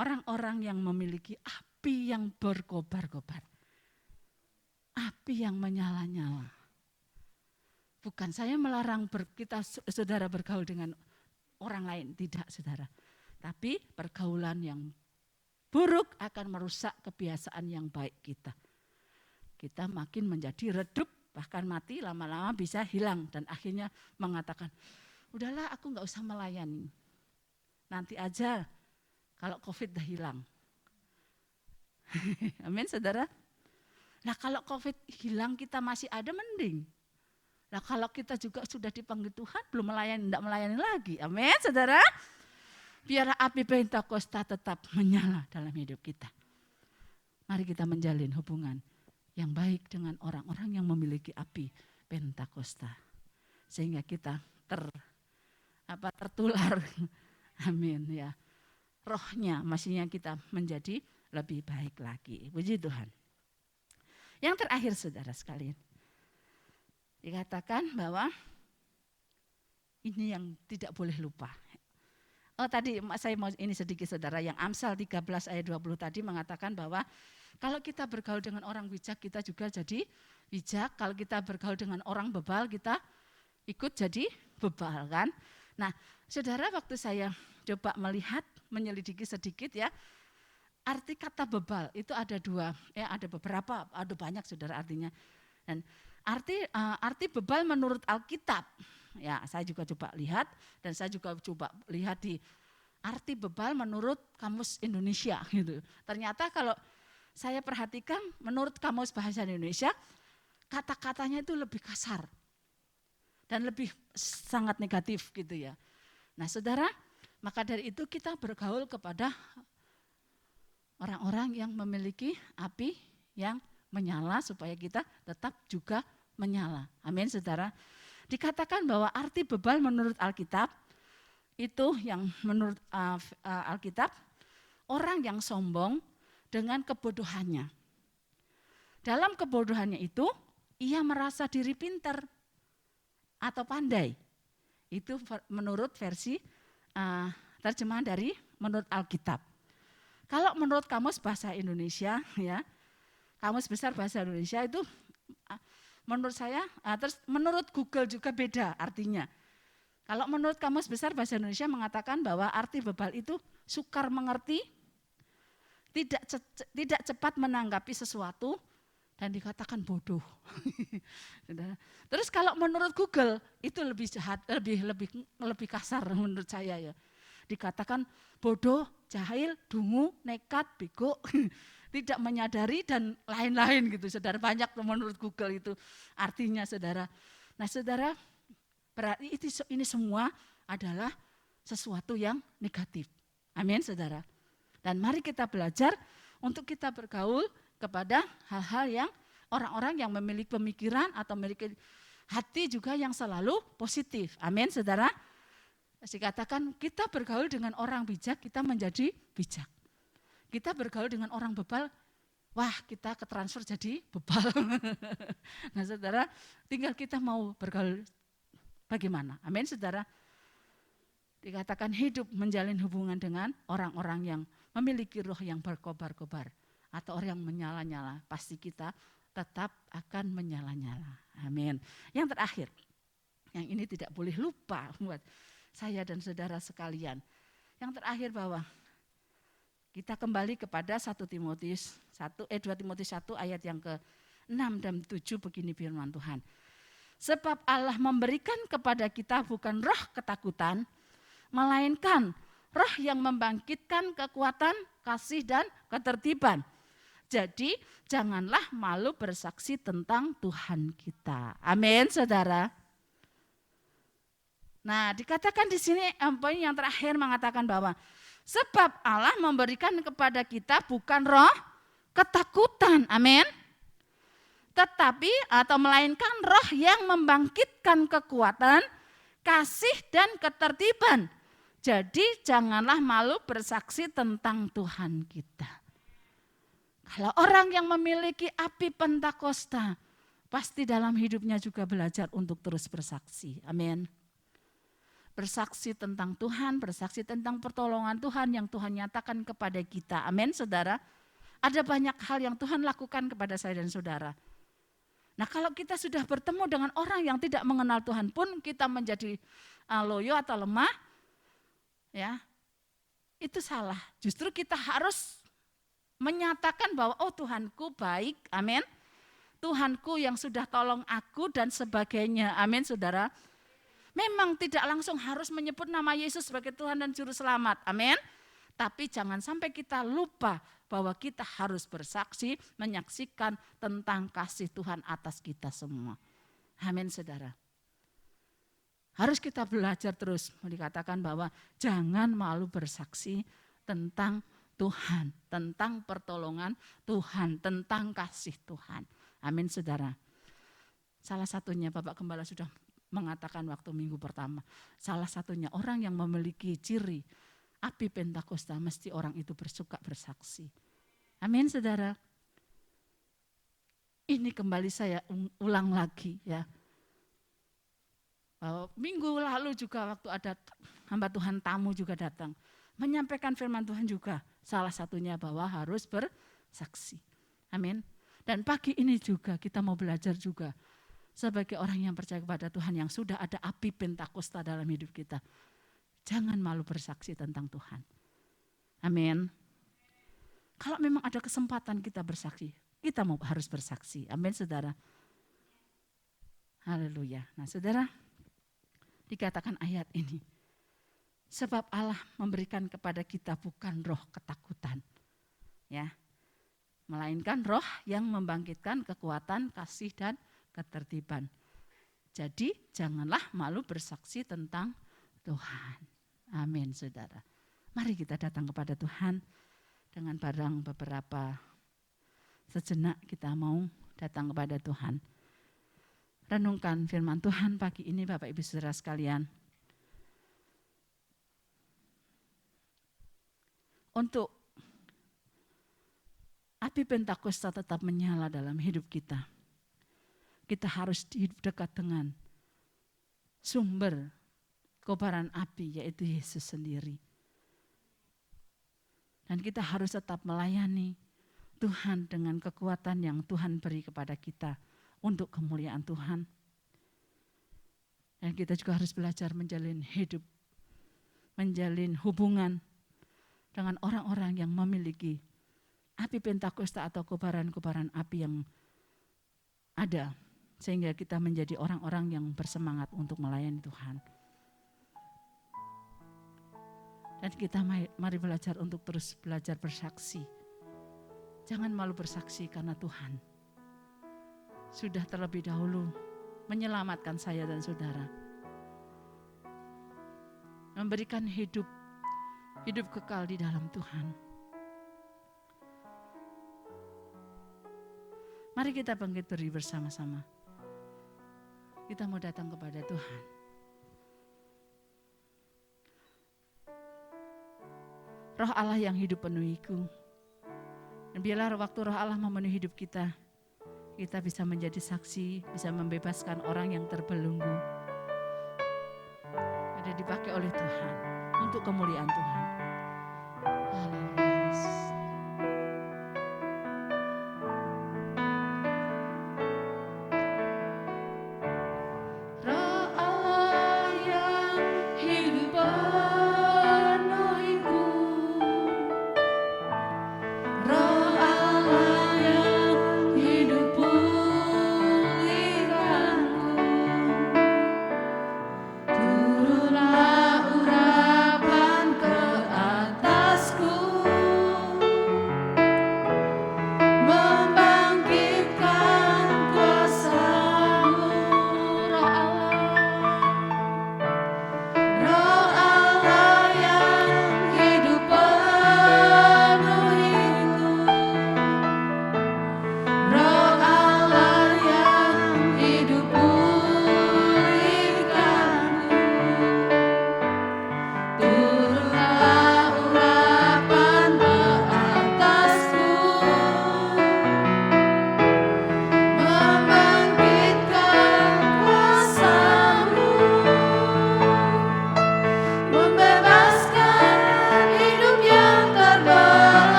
orang-orang yang memiliki api yang berkobar-kobar. Api yang menyala-nyala. Bukan saya melarang kita saudara bergaul dengan orang lain, tidak saudara. Tapi pergaulan yang buruk akan merusak kebiasaan yang baik kita. Kita makin menjadi redup, bahkan mati, lama-lama bisa hilang. Dan akhirnya mengatakan, udahlah aku gak usah melayani. Nanti aja kalau COVID dah hilang. Amin, saudara. Nah, kalau COVID hilang kita masih ada mending. Nah, kalau kita juga sudah dipanggil Tuhan, belum melayani, tidak melayani lagi. Amin, saudara. Biar api Pentakosta tetap menyala dalam hidup kita. Mari kita menjalin hubungan yang baik dengan orang-orang yang memiliki api Pentakosta. Sehingga kita tertular. Amin ya. Rohnya, maksudnya kita menjadi lebih baik lagi. Puji Tuhan. Yang terakhir saudara sekalian. Dikatakan bahwa ini yang tidak boleh lupa. Tadi saya mau ini sedikit saudara, yang Amsal 13 ayat 20 tadi mengatakan bahwa kalau kita bergaul dengan orang bijak, kita juga jadi bijak. Kalau kita bergaul dengan orang bebal, kita ikut jadi bebal kan. Nah, saudara, waktu saya coba melihat, menyelidiki sedikit ya, arti kata bebal itu ada dua, ada beberapa, ada banyak saudara artinya. Dan arti bebal menurut Alkitab, Ya, saya juga coba lihat dan saya juga coba lihat di arti bebal menurut Kamus Indonesia gitu. Ternyata kalau saya perhatikan menurut Kamus Bahasa Indonesia, kata-katanya itu lebih kasar dan lebih sangat negatif gitu ya. Nah, Saudara, maka dari itu kita bergaul kepada orang-orang yang memiliki api yang menyala supaya kita tetap juga menyala. Amin, Saudara. Dikatakan bahwa arti bebal menurut Alkitab, itu yang menurut Alkitab, orang yang sombong dengan kebodohannya. Dalam kebodohannya itu, ia merasa diri pintar atau pandai. Itu menurut versi terjemahan dari menurut Alkitab. Kalau menurut Kamus Bahasa Indonesia, ya, Kamus Besar Bahasa Indonesia itu menurut saya, terus menurut Google juga beda artinya. Kalau menurut Kamus Besar Bahasa Indonesia mengatakan bahwa arti bebal itu sukar mengerti, tidak cepat menanggapi sesuatu, dan dikatakan bodoh. Terus kalau menurut Google itu lebih jahat, lebih kasar menurut saya ya. Dikatakan bodoh, jahil, dungu, nekat, bego, tidak menyadari dan lain-lain gitu. Saudara, banyak menurut Google itu artinya, Saudara. Nah, Saudara, berarti ini semua adalah sesuatu yang negatif. Amin, Saudara. Dan mari kita belajar untuk kita bergaul kepada hal-hal yang orang-orang yang memiliki pemikiran atau memiliki hati juga yang selalu positif. Amin, Saudara. Dikatakan kita bergaul dengan orang bijak, kita menjadi bijak. Kita bergaul dengan orang bebal, wah kita ketransfer jadi bebal. Nah, Saudara, tinggal kita mau bergaul bagaimana. Amin, Saudara. Dikatakan hidup menjalin hubungan dengan orang-orang yang memiliki roh yang berkobar-kobar atau orang yang menyala-nyala, pasti kita tetap akan menyala-nyala. Amin. Yang terakhir, yang ini tidak boleh lupa buat saya dan saudara sekalian. Yang terakhir bahwa kita kembali kepada 2 Timotius 1 ayat yang ke-6 dan 7 begini firman Tuhan. Sebab Allah memberikan kepada kita bukan roh ketakutan, melainkan roh yang membangkitkan kekuatan, kasih dan ketertiban. Jadi janganlah malu bersaksi tentang Tuhan kita. Amin, Saudara. Nah, dikatakan di sini poin yang terakhir mengatakan bahwa sebab Allah memberikan kepada kita bukan roh ketakutan, amin. Tetapi atau melainkan roh yang membangkitkan kekuatan, kasih dan ketertiban. Jadi janganlah malu bersaksi tentang Tuhan kita. Kalau orang yang memiliki api Pentakosta, pasti dalam hidupnya juga belajar untuk terus bersaksi, amin. Bersaksi tentang Tuhan, bersaksi tentang pertolongan Tuhan yang Tuhan nyatakan kepada kita. Amin, Saudara. Ada banyak hal yang Tuhan lakukan kepada saya dan saudara. Nah, kalau kita sudah bertemu dengan orang yang tidak mengenal Tuhan pun kita menjadi loyo atau lemah, ya, itu salah. Justru kita harus menyatakan bahwa oh Tuhanku baik, amin. Tuhanku yang sudah tolong aku dan sebagainya, amin, Saudara. Memang tidak langsung harus menyebut nama Yesus sebagai Tuhan dan Juru Selamat, amin. Tapi jangan sampai kita lupa bahwa kita harus bersaksi, menyaksikan tentang kasih Tuhan atas kita semua. Amin, Saudara. Harus kita belajar terus, dikatakan bahwa jangan malu bersaksi tentang Tuhan, tentang pertolongan Tuhan, tentang kasih Tuhan. Amin, Saudara. Salah satunya Bapak Gembala sudah mengatakan waktu minggu pertama, salah satunya orang yang memiliki ciri api Pentakosta mesti orang itu bersuka bersaksi. Amin, Saudara. Ini kembali saya ulang lagi ya. Minggu lalu juga waktu ada hamba Tuhan tamu juga datang, menyampaikan firman Tuhan juga, salah satunya bahwa harus bersaksi. Amin. Dan pagi ini juga kita mau belajar juga sebagai orang yang percaya kepada Tuhan yang sudah ada api Pentakosta dalam hidup kita. Jangan malu bersaksi tentang Tuhan. Amin. Kalau memang ada kesempatan kita bersaksi, kita harus bersaksi. Amin, Saudara. Haleluya. Nah, Saudara, dikatakan ayat ini. Sebab Allah memberikan kepada kita bukan roh ketakutan, ya, melainkan roh yang membangkitkan kekuatan, kasih dan ketertiban. Jadi janganlah malu bersaksi tentang Tuhan. Amin, saudara. Mari kita datang kepada Tuhan dengan barang beberapa sejenak kita mau datang kepada Tuhan. Renungkan firman Tuhan pagi ini Bapak Ibu Saudara sekalian. Untuk api Pentakosta tetap menyala dalam hidup kita, kita harus hidup dekat dengan sumber kobaran api, yaitu Yesus sendiri. Dan kita harus tetap melayani Tuhan dengan kekuatan yang Tuhan beri kepada kita untuk kemuliaan Tuhan. Dan kita juga harus belajar menjalin hidup, menjalin hubungan dengan orang-orang yang memiliki api Pentakosta atau kobaran-kobaran api yang ada, sehingga kita menjadi orang-orang yang bersemangat untuk melayani Tuhan. Dan kita mari belajar untuk terus belajar bersaksi. Jangan malu bersaksi karena Tuhan sudah terlebih dahulu menyelamatkan saya dan saudara. Memberikan hidup kekal di dalam Tuhan. Mari kita bangkit berdiri bersama-sama. Kita mau datang kepada Tuhan. Roh Allah yang hidup penuhiku. Dan biarlah waktu Roh Allah memenuhi hidup kita bisa menjadi saksi, bisa membebaskan orang yang terbelenggu. Ada dipakai oleh Tuhan untuk kemuliaan Tuhan. Haleluya. Turunlah urapan ke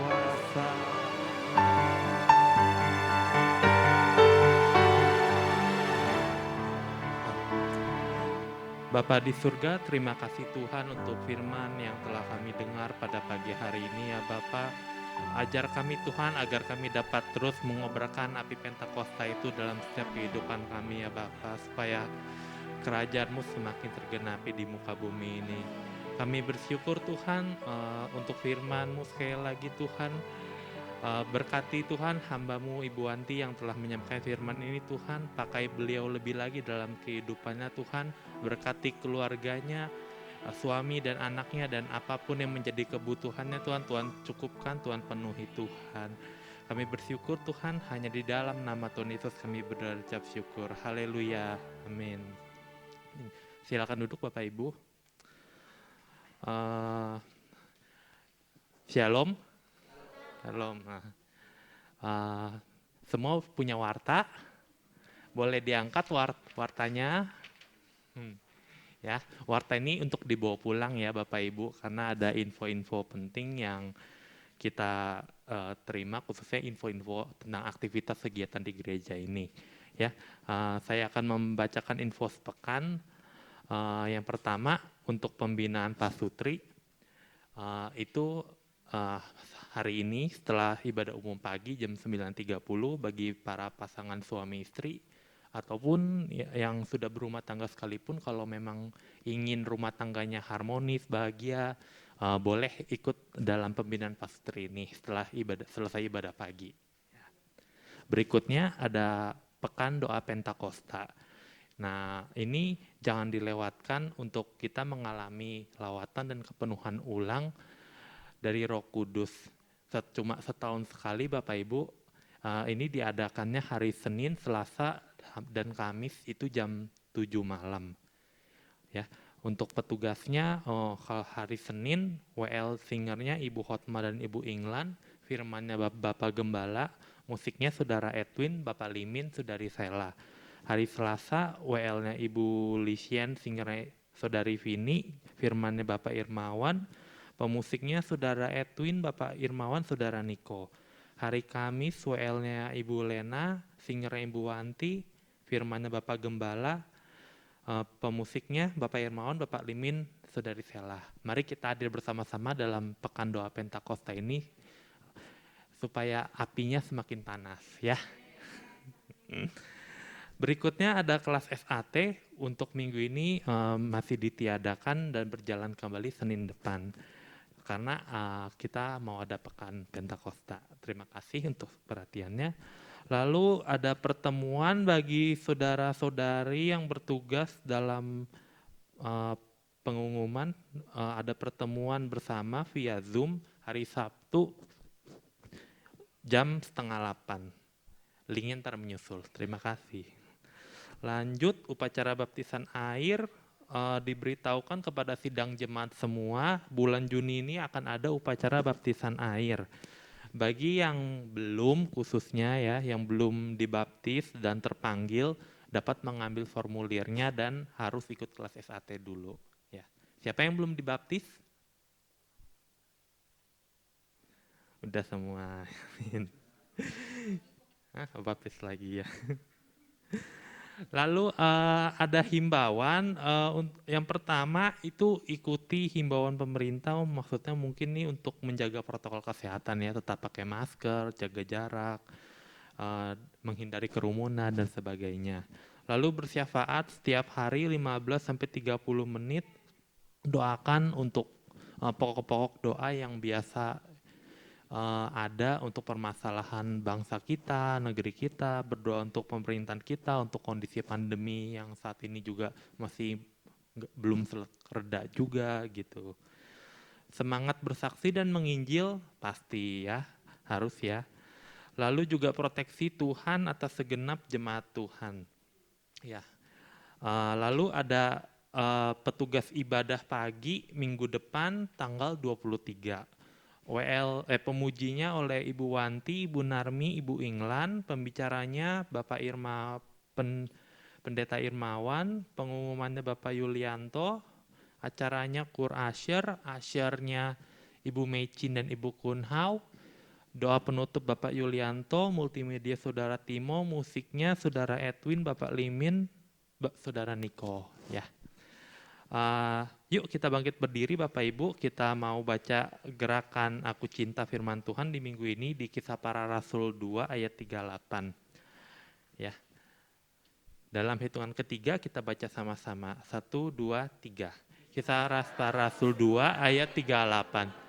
kuasa. Bapa di surga, terima kasih Tuhan untuk firman yang telah kami dengar pada pagi hari ini ya Bapa. Ajar kami Tuhan agar kami dapat terus mengobarkan api Pentakosta itu dalam setiap kehidupan kami ya Bapa, supaya kerajaan-Mu semakin tergenapi di muka bumi ini. Kami bersyukur Tuhan untuk firman-Mu sekali lagi Tuhan. Berkati Tuhan hamba-Mu Ibu Wanti yang telah menyampaikan firman ini Tuhan. Pakai beliau lebih lagi dalam kehidupannya Tuhan. Berkati keluarganya, suami dan anaknya, dan apapun yang menjadi kebutuhannya Tuhan, Tuhan cukupkan, Tuhan penuhi Tuhan. Kami bersyukur Tuhan, hanya di dalam nama Tuhan Yesus kami berdoa dan ucap syukur. Haleluya, amin. Silakan duduk Bapak Ibu. Shalom. Shalom. Semua punya warta, boleh diangkat wartanya. Ya, warta ini untuk dibawa pulang ya Bapak Ibu, karena ada info-info penting yang kita terima, khususnya info-info tentang aktivitas kegiatan di gereja ini. Ya, saya akan membacakan info sepekan. Yang pertama untuk pembinaan pasutri itu hari ini setelah ibadah umum pagi jam 9.30 bagi para pasangan suami istri ataupun yang sudah berumah tangga sekalipun, kalau memang ingin rumah tangganya harmonis, bahagia, boleh ikut dalam pembinaan pasutri ini setelah selesai ibadah pagi. Berikutnya ada pekan doa Pentakosta. Nah, ini jangan dilewatkan untuk kita mengalami lawatan dan kepenuhan ulang dari Roh Kudus. Cuma setahun sekali Bapak Ibu, ini diadakannya hari Senin, Selasa, dan Kamis itu jam 7 malam. Ya, untuk petugasnya kalau hari Senin WL singernya Ibu Hotma dan Ibu Inglan, firmannya Bapak Gembala, musiknya Saudara Edwin, Bapak Limin, Saudari Sela. Hari Selasa WL-nya Ibu Lisien, singernya Saudari Vini, firmannya Bapak Irmawan, pemusiknya Saudara Edwin, Bapak Irmawan, Saudara Niko. Hari Kamis WL-nya Ibu Lena, singernya Ibu Wanti, firmannya Bapak Gembala, pemusiknya Bapak Irmawan, Bapak Limin, Saudari Sela. Mari kita hadir bersama-sama dalam pekan doa Pentakosta ini supaya apinya semakin panas ya. Berikutnya ada kelas SAT untuk minggu ini masih ditiadakan dan berjalan kembali Senin depan karena kita mau ada pekan Pentakosta. Terima kasih untuk perhatiannya. Lalu ada pertemuan bagi saudara-saudari yang bertugas dalam pengumuman, ada pertemuan bersama via Zoom hari Sabtu jam 7:30. Linknya ntar menyusul. Terima kasih. Lanjut, upacara baptisan air diberitahukan kepada sidang jemaat semua, bulan Juni ini akan ada upacara baptisan air. Bagi yang belum, khususnya ya, yang belum dibaptis dan terpanggil, dapat mengambil formulirnya dan harus ikut kelas SAT dulu. Ya. Siapa yang belum dibaptis? Udah semua. Baptis lagi ya. Lalu ada himbauan, yang pertama itu ikuti himbauan pemerintah, maksudnya mungkin nih untuk menjaga protokol kesehatan ya, tetap pakai masker, jaga jarak, menghindari kerumunan dan sebagainya. Lalu bersyafaat setiap hari 15-30 menit, doakan untuk pokok-pokok doa yang biasa ada untuk permasalahan bangsa kita, negeri kita, berdoa untuk pemerintahan kita, untuk kondisi pandemi yang saat ini juga masih belum reda juga gitu. Semangat bersaksi dan menginjil pasti ya, harus ya. Lalu juga proteksi Tuhan atas segenap jemaat Tuhan. Ya. Lalu ada petugas ibadah pagi minggu depan tanggal 23. Pemujinya oleh Ibu Wanti, Ibu Narmi, Ibu Inglan, pembicaranya Bapak Pendeta Irmawan, pengumumannya Bapak Yulianto, acaranya Kur Asher, Ashernya Ibu Mecin dan Ibu Kunhau, Doa penutup Bapak Yulianto, multimedia Saudara Timo, musiknya Saudara Edwin, Bapak Limin, Saudara Niko. Ya. Yuk kita bangkit berdiri Bapak Ibu, kita mau baca gerakan Aku Cinta Firman Tuhan di minggu ini di Kisah Para Rasul 2 ayat 38. Ya. Dalam hitungan ketiga kita baca sama-sama. 1, 2, 3. Kisah Para Rasul 2 ayat 38.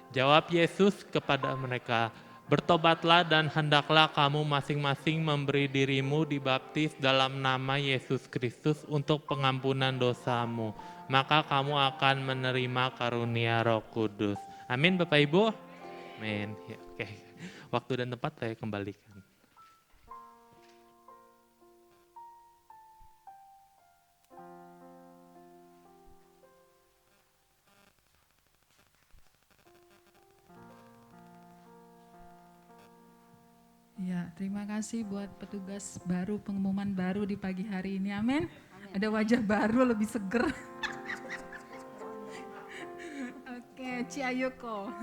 Jawab Yesus kepada mereka, bertobatlah dan hendaklah kamu masing-masing memberi dirimu dibaptis dalam nama Yesus Kristus untuk pengampunan dosamu. Maka kamu akan menerima karunia Roh Kudus. Amin Bapak Ibu. Amin. Ya, oke. Waktu dan tempat saya kembalikan. Ya, terima kasih buat petugas baru, pengumuman baru di pagi hari ini. Amin. Ada wajah baru lebih seger. Oke, Ci Ayoko.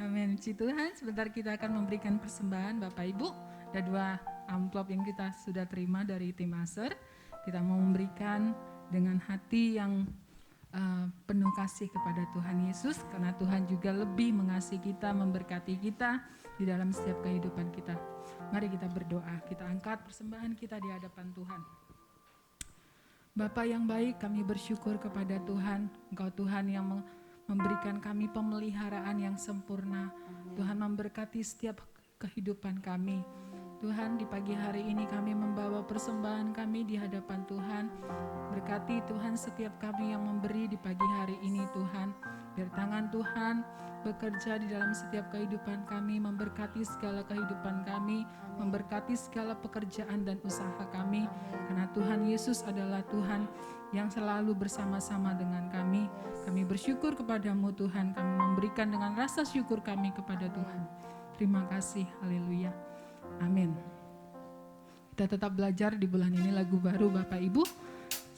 Amin. Ci Tuhan, sebentar kita akan memberikan persembahan Bapak Ibu. Ada 2 amplop yang kita sudah terima dari tim Aser. Kita mau memberikan dengan hati yang penuh kasih kepada Tuhan Yesus, karena Tuhan juga lebih mengasihi kita, memberkati kita di dalam setiap kehidupan kita. Mari kita berdoa, kita angkat persembahan kita di hadapan Tuhan. Bapa yang baik, kami bersyukur kepada Tuhan, Engkau Tuhan yang memberikan kami pemeliharaan yang sempurna. Tuhan memberkati setiap kehidupan kami. Tuhan, di pagi hari ini kami membawa persembahan kami di hadapan Tuhan. Berkati Tuhan setiap kami yang memberi di pagi hari ini Tuhan. Biar tangan Tuhan bekerja di dalam setiap kehidupan kami, memberkati segala kehidupan kami, memberkati segala pekerjaan dan usaha kami. Karena Tuhan Yesus adalah Tuhan yang selalu bersama-sama dengan kami. Kami bersyukur kepadamu Tuhan, kami memberikan dengan rasa syukur kami kepada Tuhan. Terima kasih, haleluya. Amin. Kita tetap belajar di bulan ini lagu baru Bapak Ibu,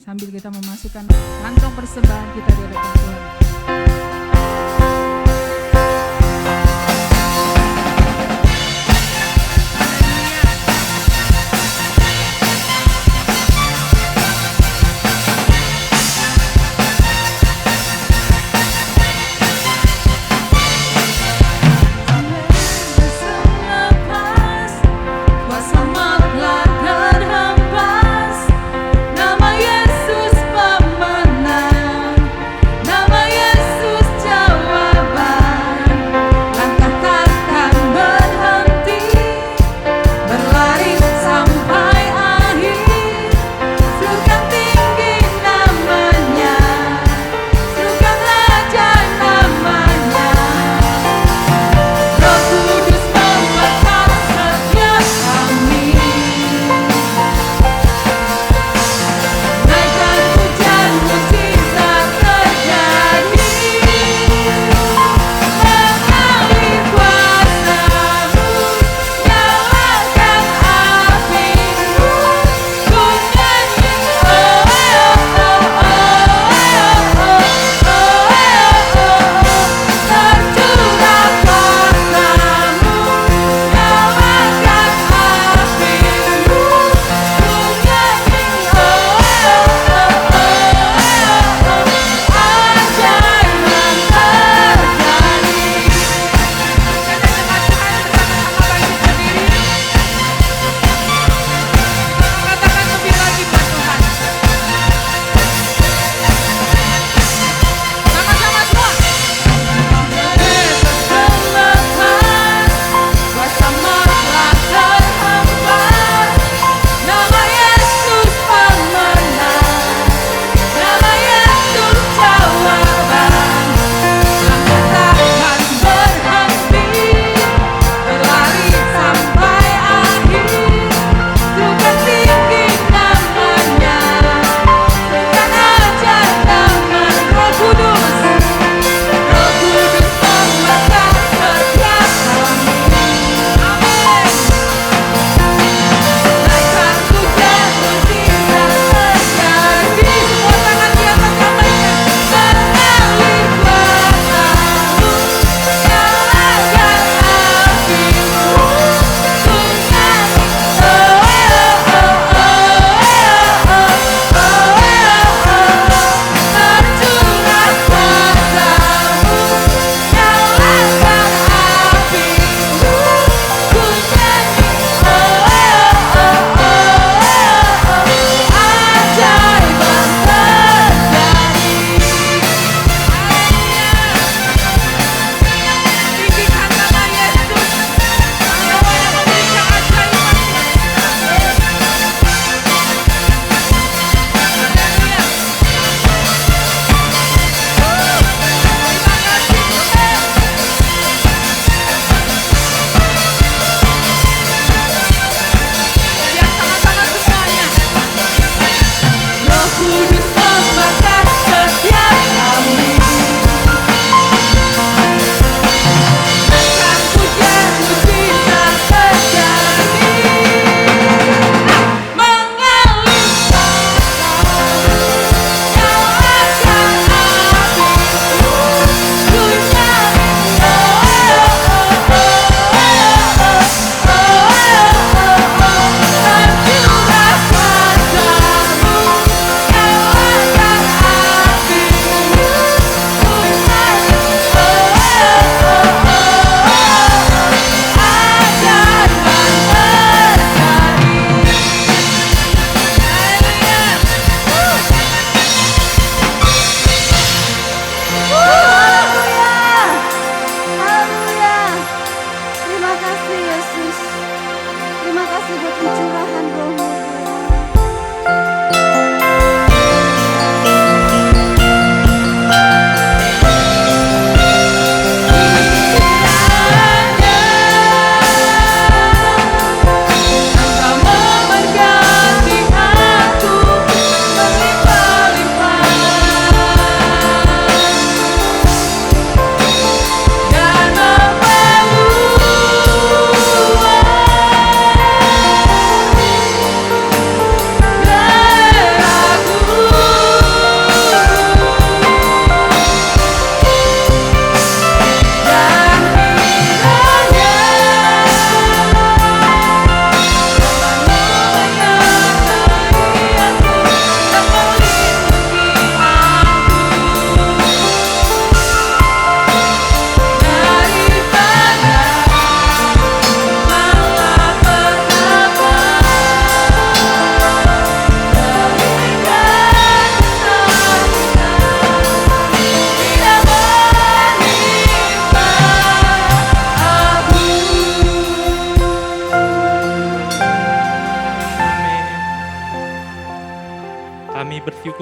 sambil kita memasukkan kantong persembahan kita di hadapan Tuhan. Nama Yesus pemenang, nama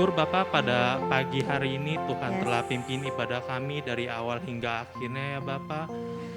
bersyukur Bapak pada pagi hari ini Tuhan Yes. telah pimpin ibadah kami dari awal hingga akhirnya ya Bapak.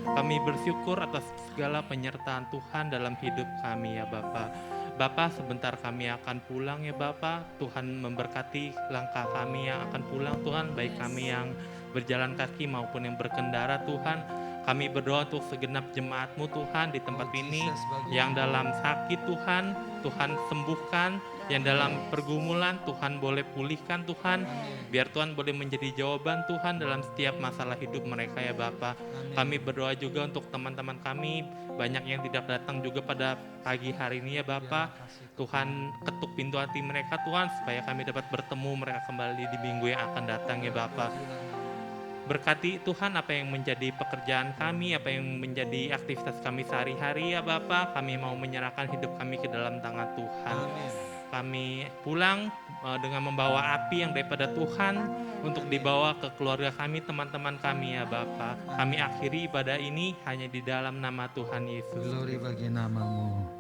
Kami bersyukur atas segala penyertaan Tuhan dalam hidup kami ya Bapak. Bapak, sebentar kami akan pulang ya Bapak. Tuhan memberkati langkah kami yang akan pulang Tuhan, baik kami yang berjalan kaki maupun yang berkendara Tuhan. Kami berdoa untuk segenap jemaat-Mu Tuhan di tempat ini yang dalam sakit Tuhan, Tuhan sembuhkan, yang dalam pergumulan Tuhan boleh pulihkan Tuhan, biar Tuhan boleh menjadi jawaban Tuhan dalam setiap masalah hidup mereka ya Bapak. Kami berdoa juga untuk teman-teman kami, banyak yang tidak datang juga pada pagi hari ini ya Bapak. Tuhan ketuk pintu hati mereka Tuhan, supaya kami dapat bertemu mereka kembali di minggu yang akan datang ya Bapak. Berkati Tuhan apa yang menjadi pekerjaan kami, apa yang menjadi aktivitas kami sehari-hari ya Bapak. Kami mau menyerahkan hidup kami ke dalam tangan Tuhan. Kami pulang dengan membawa api yang daripada Tuhan untuk dibawa ke keluarga kami, teman-teman kami ya Bapak. Kami akhiri ibadah ini hanya di dalam nama Tuhan Yesus. Glory bagi nama-Mu.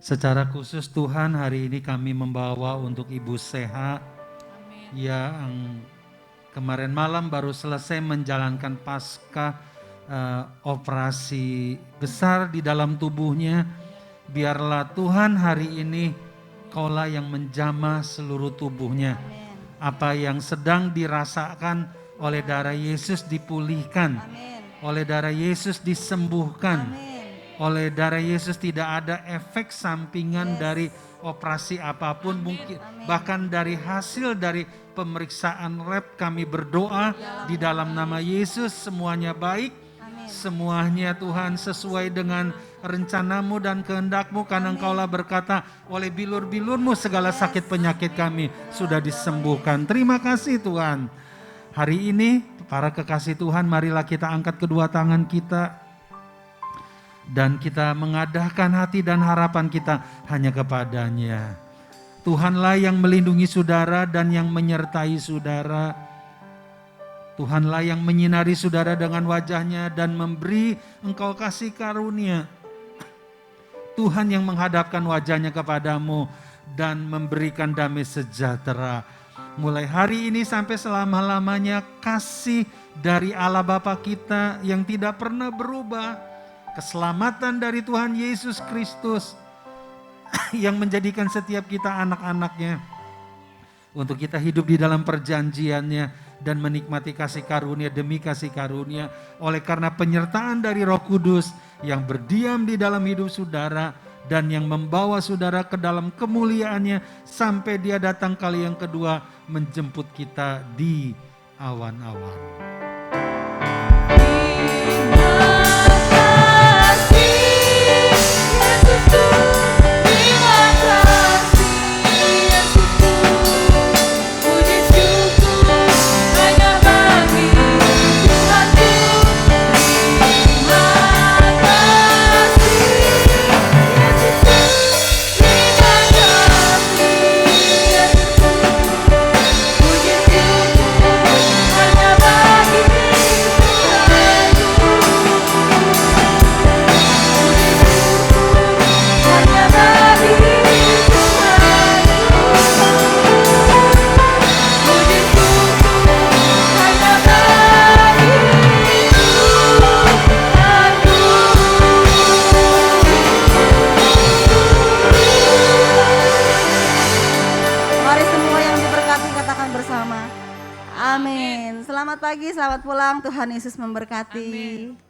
Secara khusus Tuhan, hari ini kami membawa untuk Ibu Seha yang kemarin malam baru selesai menjalankan pasca operasi besar di dalam tubuhnya. Biarlah Tuhan hari ini Kaulah yang menjamah seluruh tubuhnya. Apa yang sedang dirasakan oleh darah Yesus dipulihkan. Oleh darah Yesus disembuhkan. Oleh darah Yesus tidak ada efek sampingan dari operasi apapun, mungkin bahkan dari hasil dari pemeriksaan lab. Kami berdoa di dalam nama Yesus semuanya baik, semuanya Tuhan sesuai dengan rencana-Mu dan kehendak-Mu, karena Engkaulah berkata oleh bilur-bilur-Mu segala sakit penyakit kami sudah disembuhkan. Terima kasih Tuhan. Hari ini para kekasih Tuhan, marilah kita angkat kedua tangan kita dan kita mengadahkan hati dan harapan kita hanya kepada-Nya. Tuhanlah yang melindungi saudara dan yang menyertai saudara. Tuhanlah yang menyinari saudara dengan wajah-Nya dan memberi engkau kasih karunia. Tuhan yang menghadapkan wajah-Nya kepadamu dan memberikan damai sejahtera. Mulai hari ini sampai selama-lamanya kasih dari Allah Bapa kita yang tidak pernah berubah. Keselamatan dari Tuhan Yesus Kristus yang menjadikan setiap kita anak-anak-Nya. Untuk kita hidup di dalam perjanjian-Nya dan menikmati kasih karunia demi kasih karunia. Oleh karena penyertaan dari Roh Kudus yang berdiam di dalam hidup saudara dan yang membawa saudara ke dalam kemuliaannya sampai Dia datang kali yang kedua menjemput kita di awan-awan. Amin. Selamat pagi, selamat pulang. Tuhan Yesus memberkati. Amin.